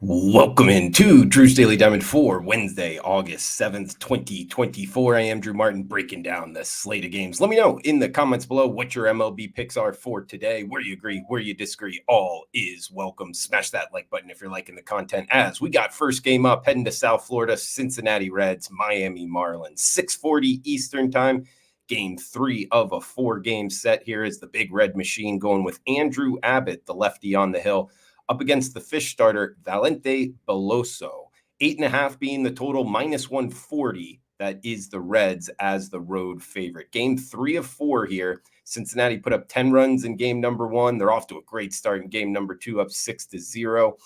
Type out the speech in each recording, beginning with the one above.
Welcome into Drew's Daily Diamond for Wednesday, August 7th, 2024. I am Drew Martin breaking down the slate of games. Let me know in the comments below what your MLB picks are for today, where you agree, where you disagree. All is welcome. Smash that like button if you're liking the content, as we got first game up heading to South Florida, Cincinnati Reds, Miami Marlins, 6:40 Eastern time. Game 3 of a 4-game set. Here is the Big Red Machine going with Andrew Abbott, the lefty on the hill, up against the fish starter, Valente Beloso. 8.5 being the total, -140. That is the Reds as the road favorite. Game 3 of 4 here. Cincinnati put up 10 runs in game number 1. They're off to a great start in game number 2, up 6-0.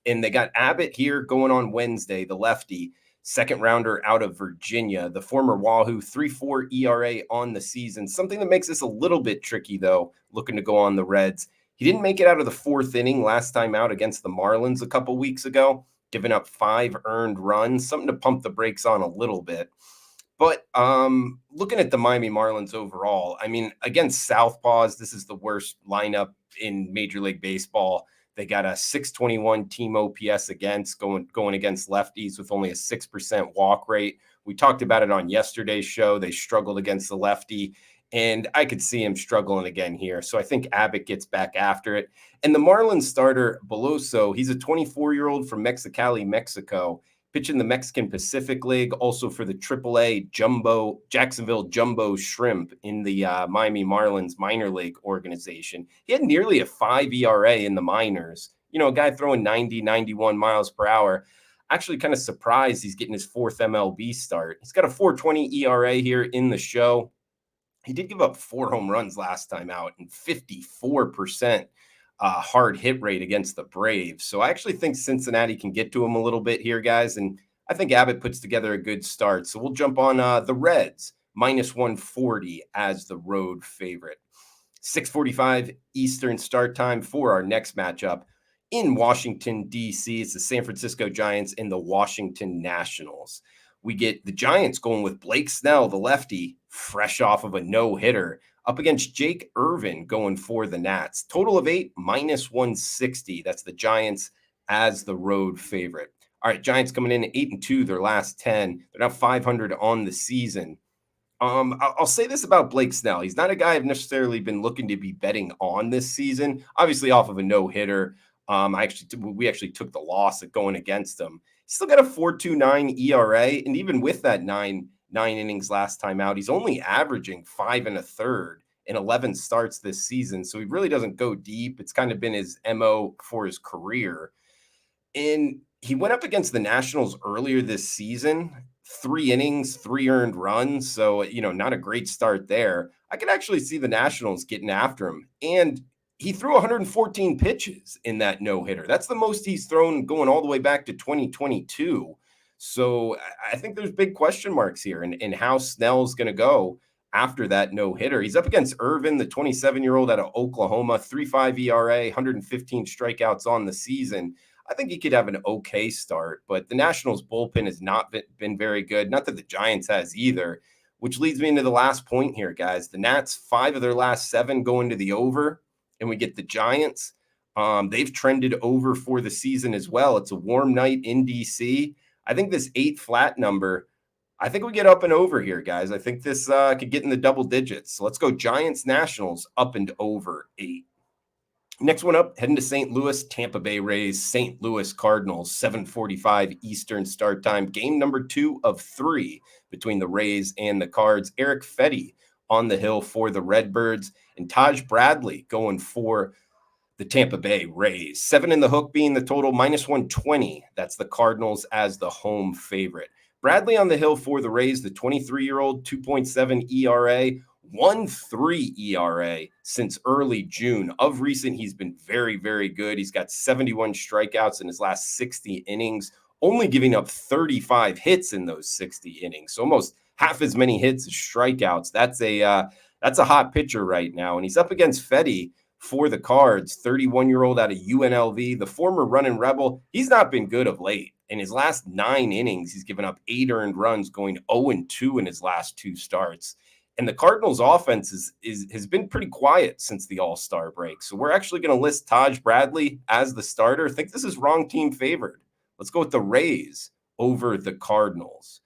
And they got Abbott here going on Wednesday, the lefty, second rounder out of Virginia, the former Wahoo, 3.4 ERA on the season. Something that makes this a little bit tricky, though, looking to go on the Reds. He didn't make it out of the 4th inning last time out against the Marlins a couple weeks ago, giving up 5 earned runs, something to pump the brakes on a little bit. But looking at the Miami Marlins overall, I mean, against Southpaws, this is the worst lineup in Major League Baseball. They got a 621 team OPS against, going against lefties with only a 6% walk rate. We talked about it on yesterday's show. They struggled against the lefty, and I could see him struggling again here. So I think Abbott gets back after it. And the Marlins starter, Beloso, he's a 24-year-old from Mexicali, Mexico, pitching the Mexican Pacific League, also for the AAA Jacksonville Jumbo Shrimp in the Miami Marlins minor league organization. He had nearly a 5 ERA in the minors. You know, a guy throwing 90, 91 miles per hour. Actually kind of surprised he's getting his 4th MLB start. He's got a 4.20 ERA here in the show. He did give up 4 home runs last time out and 54% hard hit rate against the Braves. So I actually think Cincinnati can get to him a little bit here, guys. And I think Abbott puts together a good start. So we'll jump on the Reds, -140 as the road favorite. 6:45 Eastern start time for our next matchup in Washington, D.C. It's the San Francisco Giants and the Washington Nationals. We get the Giants going with Blake Snell, the lefty, fresh off of a no-hitter, up against Jake Irvin going for the Nats. Total of 8, -160. That's the Giants as the road favorite. All right, Giants coming in at 8-2 their last 10. They're now 500 on the season. I'll say this about Blake Snell. He's not a guy I've necessarily been looking to be betting on this season, obviously off of a no-hitter. We actually took the loss at going against him. He's still got a 4.29 ERA, and even with that nine innings last time out, he's only averaging 5 1/3 in 11 starts this season. So he really doesn't go deep. It's kind of been his MO for his career. And he went up against the Nationals earlier this season, 3 innings, 3 earned runs. So, not a great start there. I could actually see the Nationals getting after him. And he threw 114 pitches in that no-hitter. That's the most he's thrown going all the way back to 2022. So I think there's big question marks here in how Snell's going to go after that no-hitter. He's up against Irvin, the 27-year-old out of Oklahoma, 3.5 ERA, 115 strikeouts on the season. I think he could have an okay start, but the Nationals bullpen has not been very good. Not that the Giants has either, which leads me into the last point here, guys. The Nats, 5 of their last 7 going to the over. And we get the Giants. They've trended over for the season as well. It's a warm night in DC. I think this 8 flat number, I think we get up and over here, guys. I think this could get in the double digits. So let's go Giants Nationals up and over 8. Next one up, heading to St. Louis, Tampa Bay Rays, St. Louis Cardinals, 7:45 Eastern start time. Game number 2 of 3 between the Rays and the Cards. Eric Fetty on the hill for the Redbirds, and Taj Bradley going for the Tampa Bay Rays. 7 in the hook being the total, -120. That's the Cardinals as the home favorite. Bradley on the hill for the Rays, the 23-year-old, 2.7 ERA, 1.3 ERA since early June. Of recent, he's been very, very good. He's got 71 strikeouts in his last 60 innings, only giving up 35 hits in those 60 innings. So almost half as many hits as strikeouts. That's a hot pitcher right now. And he's up against Fetty for the Cards, 31-year-old out of UNLV, the former running Rebel. He's not been good of late. In his last 9 innings, he's given up 8 earned runs, going 0-2 in his last 2 starts. And the Cardinals' offense has been pretty quiet since the All-Star break. So we're actually going to list Taj Bradley as the starter. I think this is wrong team favored. Let's go with the Rays over the Cardinals.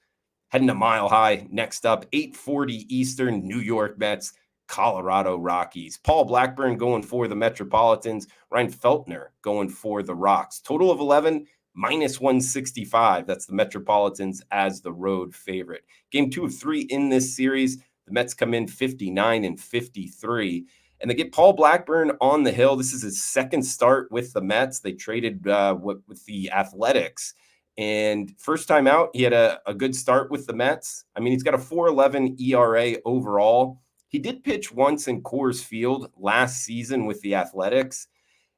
Heading to Mile High. Next up, 8:40 Eastern, New York Mets, Colorado Rockies. Paul Blackburn going for the Metropolitans. Ryan Feltner going for the Rocks. Total of 11, minus 165. That's the Metropolitans as the road favorite. Game 2 of 3 in this series. The Mets come in 59 and 53. And they get Paul Blackburn on the hill. This is his second start with the Mets. They traded with the Athletics. And first time out, he had a good start with the Mets. I mean, he's got a 4.11 ERA overall. He did pitch once in Coors Field last season with the Athletics,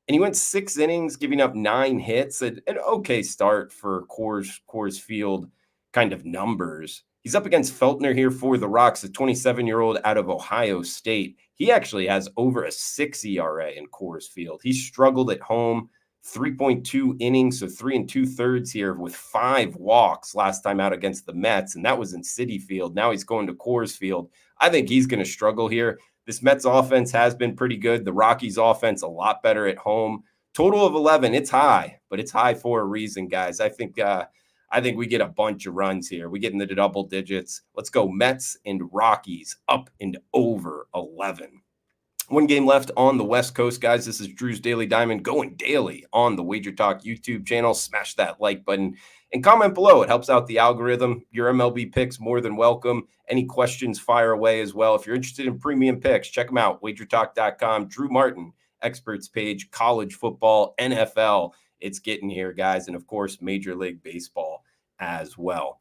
and he went 6 innings, giving up 9 hits. An okay start for Coors Field kind of numbers. He's up against Feltner here for the Rocks, a 27-year-old out of Ohio State. He actually has over a 6 ERA in Coors Field. He struggled at home. 3.2 innings, so 3 2/3 here with 5 walks last time out against the Mets, and that was in Citi Field. Now he's going to Coors Field. I think he's going to struggle here. This Mets offense has been pretty good. The Rockies offense a lot better at home. Total of 11. It's high, but it's high for a reason, guys. I think we get a bunch of runs here. We get into the double digits. Let's go Mets and Rockies up and over 11. One game left on the West Coast, guys. This is Drew's Daily Diamond going daily on the WagerTalk YouTube channel. Smash that like button and comment below. It helps out the algorithm. Your MLB picks more than welcome. Any questions, fire away as well. If you're interested in premium picks, check them out. WagerTalk.com. Drew Martin, experts page, college football, NFL. It's getting here, guys. And of course, Major League Baseball as well.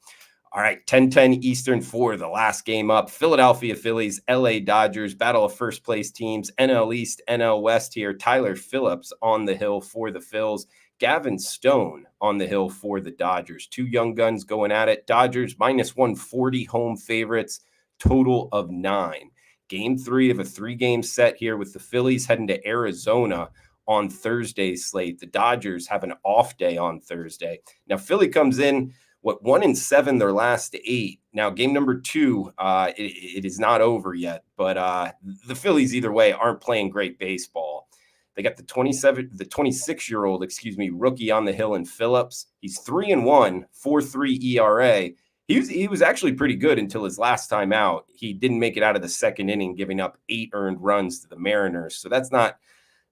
All right, 10:10 Eastern for the last game up. Philadelphia Phillies, LA Dodgers, battle of first place teams, NL East, NL West here. Tyler Phillips on the hill for the Phils. Gavin Stone on the hill for the Dodgers. 2 young guns going at it. Dodgers minus 140 home favorites, total of 9. Game 3 of a 3-game set here with the Phillies heading to Arizona on Thursday's slate. The Dodgers have an off day on Thursday. Now, Philly comes in 1-7 their last 8. Now, game number 2, it is not over yet, but the Phillies either way aren't playing great baseball. They got the 26-year-old, rookie on the hill in Phillips. He's 3-1, 4.3 ERA. He was actually pretty good until his last time out. He didn't make it out of the second inning, giving up 8 earned runs to the Mariners. So that's not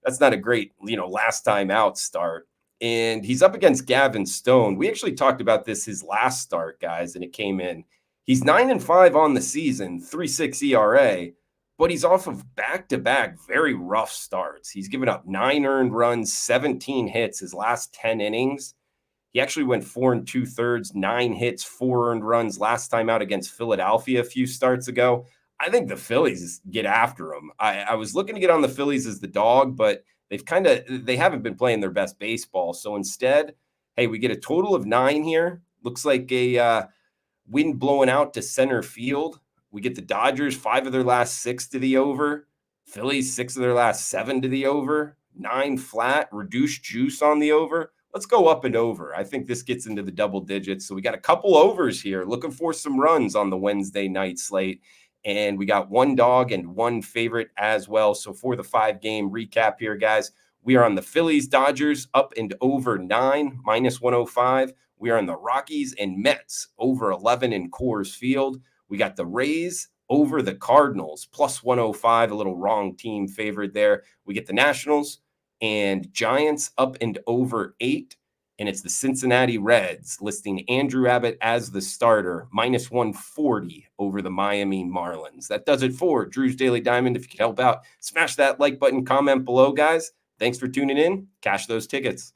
a great, last time out start. And he's up against Gavin Stone. We actually talked about this his last start, guys, and it came in. He's 9-5 on the season, 3.6 ERA, but he's off of back-to-back very rough starts. He's given up 9 earned runs, 17 hits his last 10 innings. He actually went 4 2/3, 9 hits, 4 earned runs last time out against Philadelphia a few starts ago. I think the Phillies get after him. I was looking to get on the Phillies as the dog, but they haven't been playing their best baseball. So instead, hey, we get a total of 9 here. Looks like a wind blowing out to center field. We get the Dodgers 5 of their last 6 to the over. Phillies 6 of their last 7 to the over. 9 flat, reduced juice on the over. Let's go up and over. I think this gets into the double digits. So we got a couple overs here. Looking for some runs on the Wednesday night slate. And we got 1 dog and 1 favorite as well. So for the 5-game recap here, guys, we are on the Phillies, Dodgers up and over 9, minus 105. We are on the Rockies and Mets over 11 in Coors Field. We got the Rays over the Cardinals, plus 105, a little wrong team favorite there. We get the Nationals and Giants up and over 8. And it's the Cincinnati Reds listing Andrew Abbott as the starter, minus 140 over the Miami Marlins. That does it for Drew's Daily Diamond. If you can help out, smash that like button, comment below, guys. Thanks for tuning in. Cash those tickets.